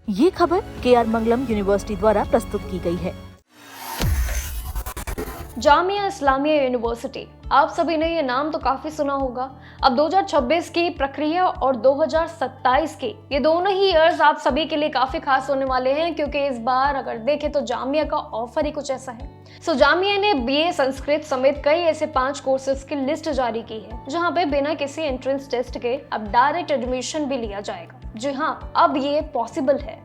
ये खबर KR मंगलम university द्वारा प्रस्तुत की गई है। जामिया इस्लामिया यूनिवर्सिटी, आप सभी ने ये नाम तो काफी सुना होगा। अब 2026 की प्रक्रिया और 2027 की ये दोनों ही ईयर्स आप सभी के लिए काफी खास होने वाले हैं, क्योंकि इस बार अगर देखें तो जामिया का ऑफर ही कुछ ऐसा है। जामिया ने BA संस्कृत समेत कई ऐसे 5 कोर्सेज की लिस्ट जारी की है, जहाँ पे बिना किसी एंट्रेंस टेस्ट के अब डायरेक्ट एडमिशन भी लिया जाएगा। जी हाँ, अब ये पॉसिबल है।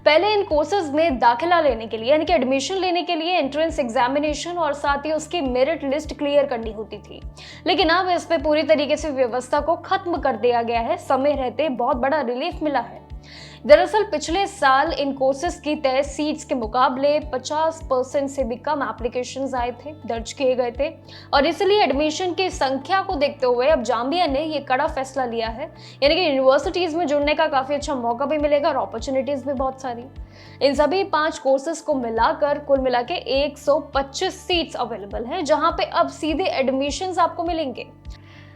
पहले इन कोर्सेज में दाखिला लेने के लिए यानी कि एडमिशन लेने के लिए एंट्रेंस एग्जामिनेशन और साथ ही उसकी मेरिट लिस्ट क्लियर करनी होती थी, लेकिन अब इस पे पूरी तरीके से व्यवस्था को खत्म कर दिया गया है। समय रहते बहुत बड़ा रिलीफ मिला है। दरअसल पिछले साल इन कोर्सेज की तय सीट्स के मुकाबले 50% से भी कम एप्लीकेशंस आए थे, दर्ज किए गए थे, और इसलिए एडमिशन की संख्या को देखते हुए अब जामिया ने ये कड़ा फैसला लिया है, यानी कि यूनिवर्सिटीज में जुड़ने का काफी अच्छा मौका भी मिलेगा और अपॉर्चुनिटीज भी बहुत सारी। इन सभी 5 कोर्सेज को मिलाकर कुल मिला के 125 सीट्स अवेलेबल हैं, जहां पे अब सीधे एडमिशंस आपको मिलेंगे।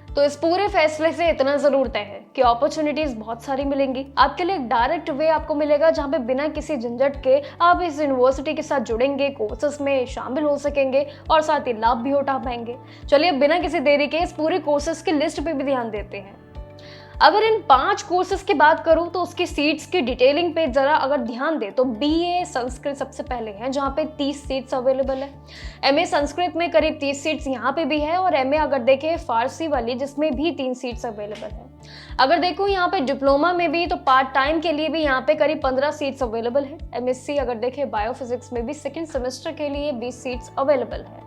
तो इस पूरे फैसले से इतना जरूर तय है कि अपॉर्चुनिटीज बहुत सारी मिलेंगी। आपके लिए एक डायरेक्ट वे आपको मिलेगा, जहां पे बिना किसी झंझट के आप इस यूनिवर्सिटी के साथ जुड़ेंगे, कोर्सेज में शामिल हो सकेंगे और साथ ही लाभ भी उठा पाएंगे। चलिए बिना किसी देरी के इस पूरे कोर्सेज की लिस्ट पे भी ध्यान देते हैं। अगर इन 5 कोर्सेज की बात करूं तो उसकी सीट्स की डिटेलिंग पे जरा अगर ध्यान दे तो BA संस्कृत सबसे पहले है, जहां पे 30 सीट्स अवेलेबल है। MA संस्कृत में करीब 30 सीट्स यहाँ पे भी है, और MA अगर देखें फारसी वाली, जिसमें भी 3 सीट्स अवेलेबल है। अगर देखो यहाँ पे डिप्लोमा में भी, तो पार्ट टाइम के लिए भी यहाँ पे करीब 15 सीट्स अवेलेबल है। MSc अगर देखें बायोफिजिक्स में भी सेकेंड सेमेस्टर के लिए 20 सीट्स अवेलेबल है,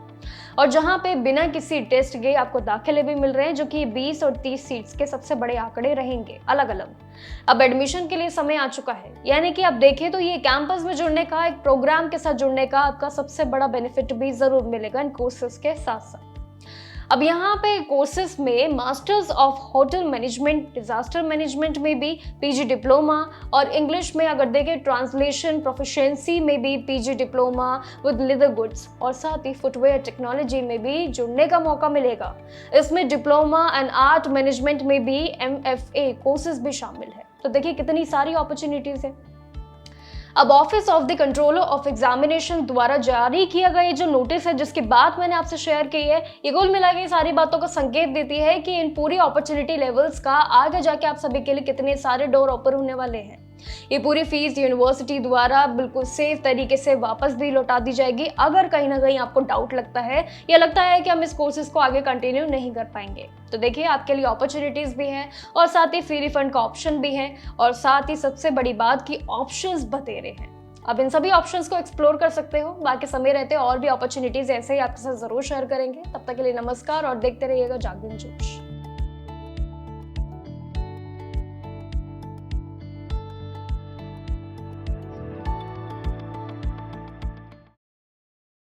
और जहां पे बिना किसी टेस्ट के आपको दाखिले भी मिल रहे हैं, जो कि 20 और 30 सीट्स के सबसे बड़े आंकड़े रहेंगे अलग अलग। अब एडमिशन के लिए समय आ चुका है, यानी कि आप देखें तो ये कैंपस में जुड़ने का, एक प्रोग्राम के साथ जुड़ने का आपका सबसे बड़ा बेनिफिट भी जरूर मिलेगा इन कोर्सेज के साथ साथ। अब यहाँ पे कोर्सेज में masters of hotel management, disaster management में भी PG डिप्लोमा, और इंग्लिश में अगर देखें ट्रांसलेशन प्रोफिशिएंसी में भी PG diploma with leather goods, और साथ ही फुटवेयर टेक्नोलॉजी में भी जुड़ने का मौका मिलेगा। इसमें डिप्लोमा एंड आर्ट मैनेजमेंट में भी MFA कोर्सेज भी शामिल है। तो देखिए कितनी सारी अपॉर्चुनिटीज है। अब office of the controller of examination द्वारा जारी किया गया ये जो नोटिस है, जिसकी बात मैंने आपसे शेयर की है, ये कुल मिला के सारी बातों का संकेत देती है कि इन पूरी अपॉर्चुनिटी लेवल्स का आगे जाके आप सभी के लिए कितने सारे डोर ओपन होने वाले हैं। ये पूरी फीस यूनिवर्सिटी द्वारा बिल्कुल सेफ तरीके से वापस भी लौटा दी जाएगी, अगर कहीं ना कहीं आपको डाउट लगता है या लगता है कि हम इस कोर्सेज को आगे कंटिन्यू नहीं कर पाएंगे। तो देखिए आपके लिए अपॉर्चुनिटीज भी हैं, और साथ ही फ्री रिफंड का ऑप्शन भी है, और साथ ही सबसे बड़ी बात की ऑप्शंस बतेरे हैं। अब इन सभी ऑप्शंस को एक्सप्लोर कर सकते हो। बाकी समय रहते और भी अपॉर्चुनिटीज ऐसे ही आपके साथ जरूर शेयर करेंगे। तब तक के लिए नमस्कार और देखते रहिएगा जागरण जोश।